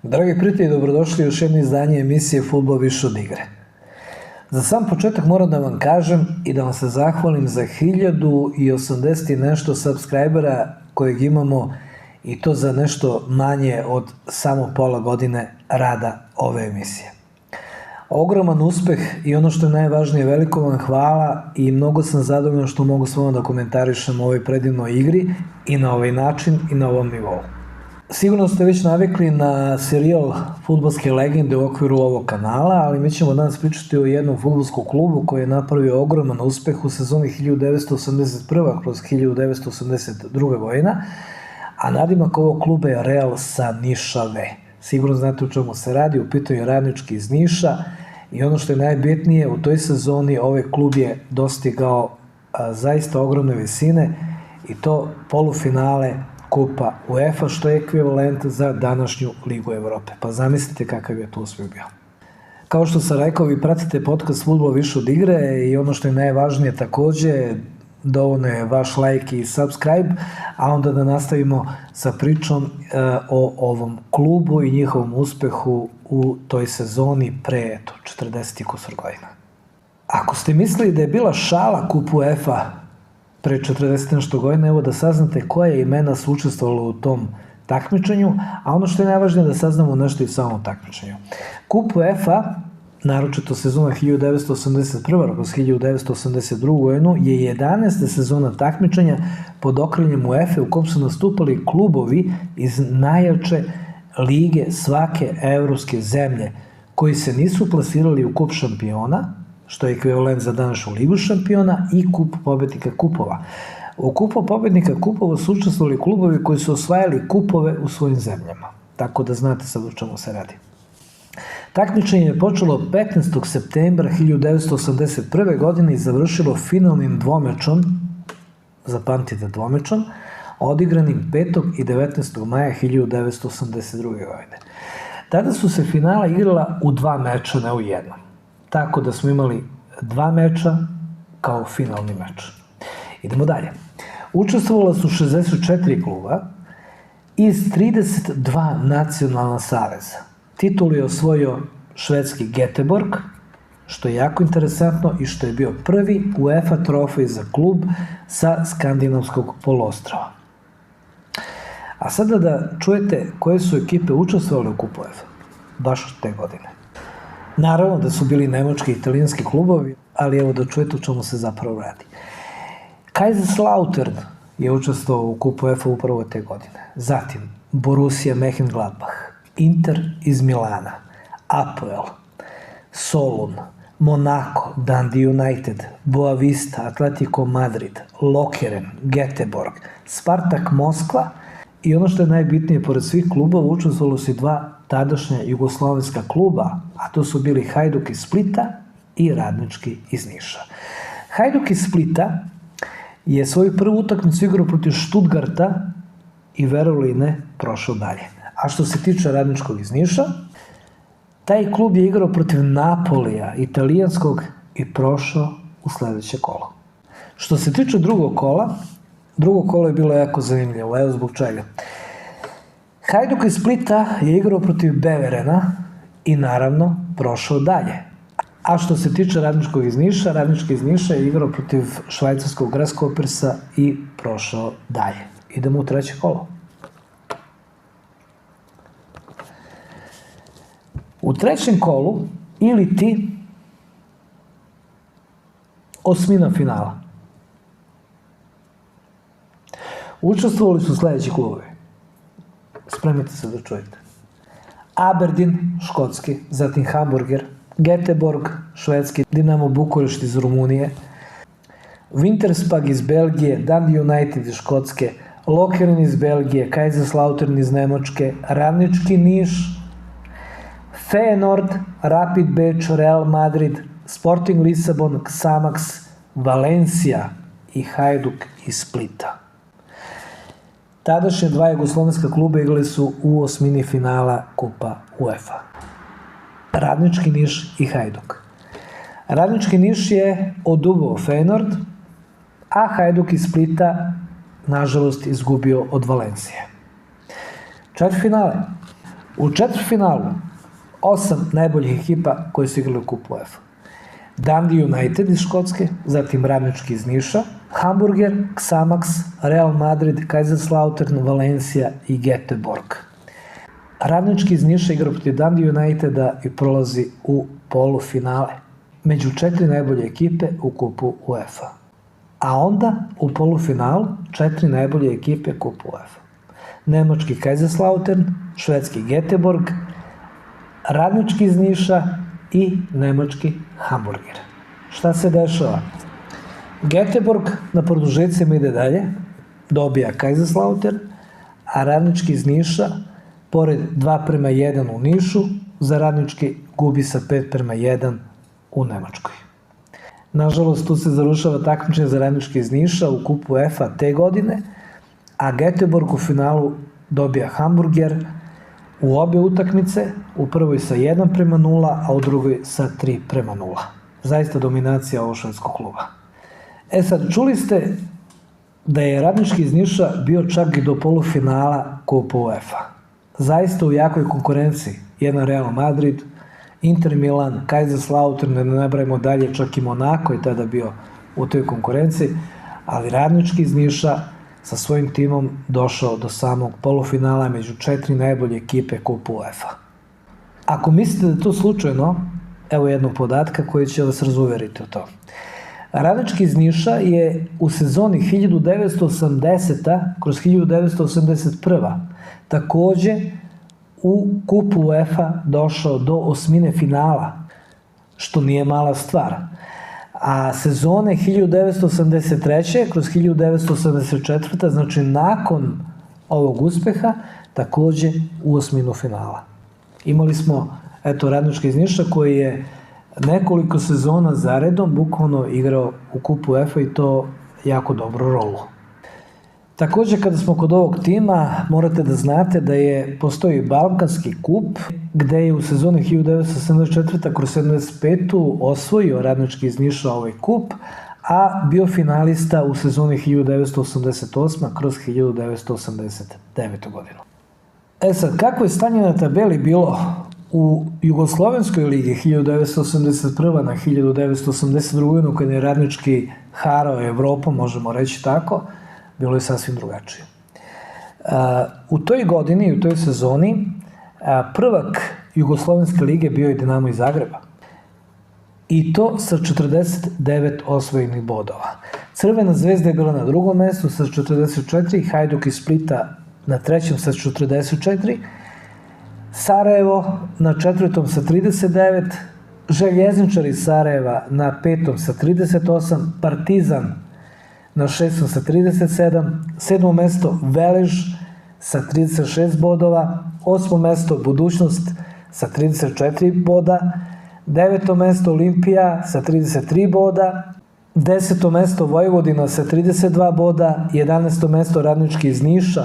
Dragi prijatelji, dobrodošli u još jedno izdanje emisije Fudbal više od igre. Za sam početak moram da vam kažem i da vam se zahvalim za 1080 i nešto subscribera kojeg imamo, i to za nešto manje od samo pola godine rada ove emisije. Ogroman uspeh i ono što je najvažnije, veliko vam hvala i mnogo sam zadovoljan što mogu s vama da komentarišem o ovoj predivnoj igri i na ovaj način i na ovom nivou. Sigurno ste već navikli na serijal Fudbalske legende u okviru ovog kanala, ali mi ćemo danas pričati o jednom fudbalskom klubu koji je napravio ogroman uspeh u sezoni 1981. kroz 1982. godina, a nadimak ovog kluba je Real sa Niša V. Sigurno znate o čemu se radi, u pitanju je Radnički iz Niša i ono što je najbitnije, u toj sezoni ovaj klub je dostigao zaista ogromne visine i to polufinale Kupa UEFA, što je ekvivalent za današnju Ligu Evrope. Pa zamislite kakav je to uspeh bio. Kao što sam rekao, vi pratite podcast Fudbal više od igre i ono što je najvažnije takođe, dovoljno je vaš like i subscribe, a onda da nastavimo sa pričom o ovom klubu i njihovom uspehu u toj sezoni pre 40 kusur godina. Ako ste mislili da je bila šala Kup UEFA pre 40 nešto godina, evo da saznate koje imena su učestvovali u tom takmičenju, a ono što je najvažnije da saznamo nešto i samom takmičenju. Kup UEFA, naročito sezona 1981. kroz 1982. godinu, je 11. sezona takmičenja pod okriljem UEFA u kom su nastupali klubovi iz najjače lige svake evropske zemlje, koji se nisu plasirali u Kup šampiona, što je ekvivalent za današnju Ligu šampiona, i Kup pobednika kupova. U Kupu pobednika kupova su učestvovali klubovi koji su osvajali kupove u svojim zemljama. Tako da znate sad o čemu se radi. Takmičenje je počelo 15. septembra 1981. godine i završilo finalnim dvomečom, zapamtite dvomečom, odigranim 5. i 19. maja 1982. godine. Tada su se finala igrala u 2 meča, ne u jednom. Tako da smo imali 2 meča kao finalni meč. Idemo dalje. Učestvovala su 64 kluba iz 32 nacionalna saveza. Titul je osvojio švedski Göteborg, što je jako interesantno i što je bio prvi UEFA trofej za klub sa skandinavskog poluostrva. A sada da čujete koje su ekipe učestvovale u Kupu UEFA, baš te godine. Naravno da su bili nemački i italijanski klubovi, ali evo da čujete o čemu se zapravo radi. Kaiserslautern je učestvovao u Kupu UEFA upravo te godine. Zatim Borussia Mönchengladbach, Inter iz Milana, Apoel, Solun, Monaco, Dundee United, Boavista, Atletico Madrid, Lokeren, Göteborg, Spartak Moskva i ono što je najbitnije, pored svih klubova učestvovalo su 2 tadašnja jugoslovenska kluba, a to su bili Hajduk iz Splita i Radnički iz Niša. Hajduk iz Splita je svoju prvu utakmicu igrao protiv Stuttgarta i verovali ne, prošao dalje. A što se tiče Radničkog iz Niša, taj klub je igrao protiv Napolija, italijanskog, i prošao u sledeće kolo. Što se tiče drugog kola, drugo kolo je bilo jako zanimljivo, evo zbog čega. Hajduk iz Splita je igrao protiv Beverena i naravno prošao dalje. A što se tiče Radničkog iz Niša, Radnički iz Niša je igrao protiv švajcarskog Grasshopersa i prošao dalje. Idemo u treće kolo. U trećem kolu ili ti osmina finala. Učestvovali su sledeći klubovi. Spremite se da čujete. Aberdeen, škotski, zatim Hamburger, Göteborg, švedski, Dinamo Bukurešt iz Rumunije, Winterspag iz Belgije, Dundee United iz Škotske, Lokeren iz Belgije, Kaiserslautern iz Nemačke, Radnički Niš, Feyenoord, Rapid Beč, Real Madrid, Sporting Lisabon, Xamax, Valencia i Hajduk iz Splita. Tadašnje 2 jugoslovenska kluba igrali su u osmini finala Kupa UEFA. Radnički Niš i Hajduk. Radnički Niš je oduvao Feyenoord, a Hajduk iz Splita nažalost izgubio od Valencije. Četvrtfinale. U četvrtfinalu 8 najboljih ekipa koje su igrali u kupu UEFA. Dundee United iz Škotske, zatim Radnički iz Niša, Hamburger, Xamax, Real Madrid, Kaiserslautern, Valencia i Göteborg. Radnički iz Niša igra protiv Dundee Uniteda i prolazi u polufinale među 4 najbolje ekipe u kupu UEFA. A onda u polufinalu 4 najbolje ekipe kupu UEFA. Nemački Kaiserslautern, švedski Göteborg, Radnički iz Niša i nemački Hamburger. Šta se dešava? Göteborg na produžecima ide dalje, dobija Kaiserslautern, a Radnički iz Niša, pored 2:1 u Nišu, za Radnički gubi sa 5:1 u Nemačkoj. Nažalost, tu se završava takmičenje za Radnički iz Niša u kupu UEFA te godine, a Göteborg u finalu dobija Hamburger u obe utakmice, u prvoj sa 1:0, a u drugoj sa 3:0. Zaista dominacija ovog švedskog kluba. Sad, čuli ste da je Radnički iz Niša bio čak i do polufinala kupa UEFA. Zaista u jakoj konkurenciji. Jedan Real Madrid, Inter Milan, Kaiserslautern, ne nabrajmo dalje, čak i Monako je tada bio u toj konkurenciji, ali Radnički iz Niša sa svojim timom došao do samog polufinala među 4 najbolje ekipe kupa UEFA. Ako mislite da je to slučajno, evo jednog podatka koji će vas razuveriti u to. Radnički iz Niša je u sezoni 1980-1981 takođe u kupu UEFA došao do osmine finala, što nije mala stvar. A sezone 1983-1984, znači nakon ovog uspeha, takođe u osminu finala. Imali smo, Radnički iz Niša koji je nekoliko sezona zaredom bukvalno igrao u kupu UEFA i to jako dobru rolu. Takođe, kada smo kod ovog tima, morate da znate da postoji Balkanski kup, gde je u sezoni 1974-75 osvojio Radnički iz Niša ovaj kup, a bio finalista u sezoni 1988-1989 godinu. Sad, kako je stanje na tabeli bilo u Jugoslovenskoj ligi 1981 na 1982 godinu, kada je Radnički harao Evropom, možemo reći tako, bilo je sasvim drugačije. U toj godini, u toj sezoni, prvak Jugoslovenske lige bio je Dinamo iz Zagreba. I to sa 49 osvojenih bodova. Crvena zvezda je bila na drugom mestu sa 44, Hajduk iz Splita na trećem sa 44, Sarajevo na četvrtom sa 39, Željezničar iz Sarajeva na petom sa 38, Partizan na šestom sa 37, sedmo mesto Velež sa 36 bodova, osmo mesto Budućnost sa 34 boda, deveto mesto Olimpija sa 33 boda, 10. mesto Vojvodina sa 32 boda, 11. mesto Radnički iz Niša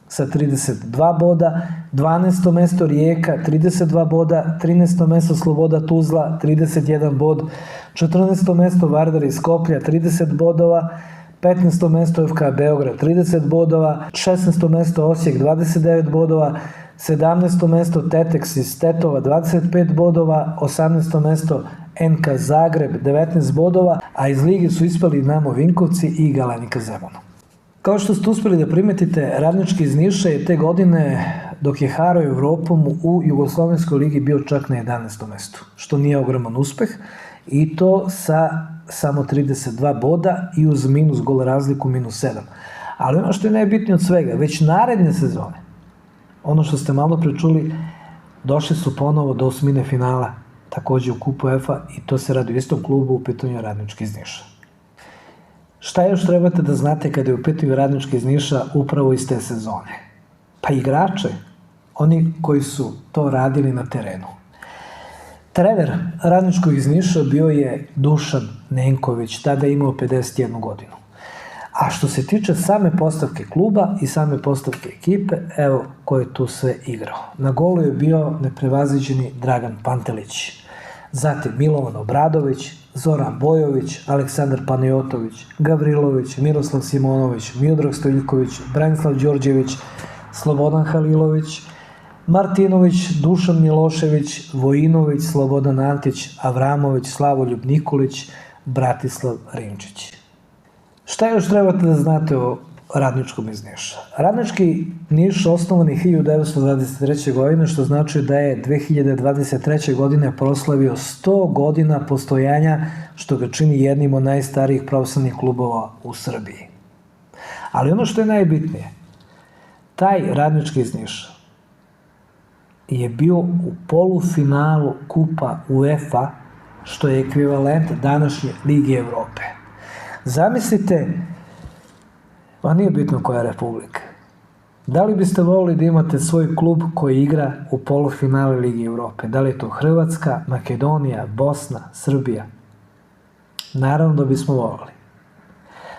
sa 32 boda, 12. mesto Rijeka 32 boda, 13. mesto Sloboda Tuzla 31 bod, 14. mesto Vardar iz Skoplja 30 bodova, 15. mesto FK Beograd 30 bodova, 16. mesto Osijek 29 bodova, 17. mesto Teteks iz Tetova 25 bodova, 18. mesto NK Zagreb 19 bodova, a iz ligi su ispali Dinamo Vinkovci i Galenika Zemun. Kao što ste uspeli da primetite, Radnički iz Niša je te godine, dok je harao Evropom, u Jugoslovenskoj ligi bio čak na 11. mestu, što nije ogroman uspeh, i to sa samo 32 boda i uz minus gol razliku -7. Ali ono što je najbitnije od svega, već naredne sezone, ono što ste malo prečuli, došli su ponovo do osmine finala, takođe u kupu UEFA, i to se radi u istom klubu, u pitanju Radnički iz Niša. Šta još trebate da znate kada je u pitanju Radnički iz Niša upravo iz te sezone? Pa igrače, oni koji su to radili na terenu. Trener Radničkog iz Niša bio je Dušan Nenković, tada je imao 51 godinu. A što se tiče same postavke kluba i same postavke ekipe, evo ko je tu sve igrao. Na golu je bio neprevaziđeni Dragan Pantelić, zatim Milovan Obradović, Zoran Bojović, Aleksandar Panajotović, Gavrilović, Miroslav Simonović, Miodrag Stojiljković, Branislav Đorđević, Slobodan Halilović, Martinović, Dušan Milošević, Vojinović, Slobodan Antić, Avramović, Slavoljub Nikolić, Bratislav Rimčić. Šta još trebate da znate o Radničkom iz Niša? Radnički Niš osnovan je 1923. godine, što znači da je 2023. godine proslavio 100 godina postojanja, što ga čini jednim od najstarijih profesionalnih klubova u Srbiji. Ali ono što je najbitnije, taj Radnički iz Niša je bio u polufinalu Kupa UEFA, što je ekvivalent današnje Lige Evrope. Zamislite, a nije bitno koja je republika, da li biste volili da imate svoj klub koji igra u polufinale Lige Evrope? Da li je to Hrvatska, Makedonija, Bosna, Srbija? Naravno da bismo volili.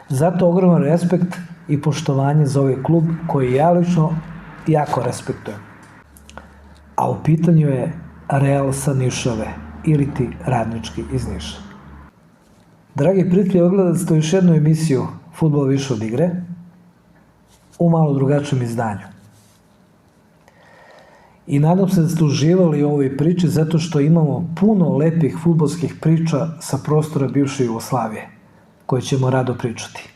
Zato ogroman respekt i poštovanje za ovaj klub koji ja lično jako respektujem. A u pitanju je Real sa Nišave ili ti Radnički iz Niša. Dragi prijatelji, odgledali ste još jednu emisiju Fudbal više od igre u malo drugačijem izdanju. I nadam se da ste uživali u ovoj priči zato što imamo puno lepih fudbalskih priča sa prostora bivše Jugoslavije koje ćemo rado pričati.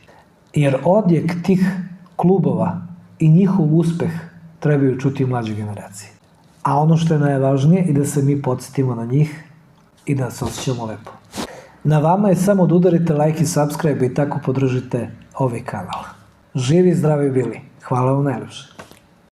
Jer odjek tih klubova i njihov uspeh trebaju čuti mlađe generacije. A ono što je najvažnije i da se mi podsjetimo na njih i da se osjećamo lepo. Na vama je samo da udarite like i subscribe i tako podržite ovaj kanal. Živi i zdravi bili. Hvala vam najlepše.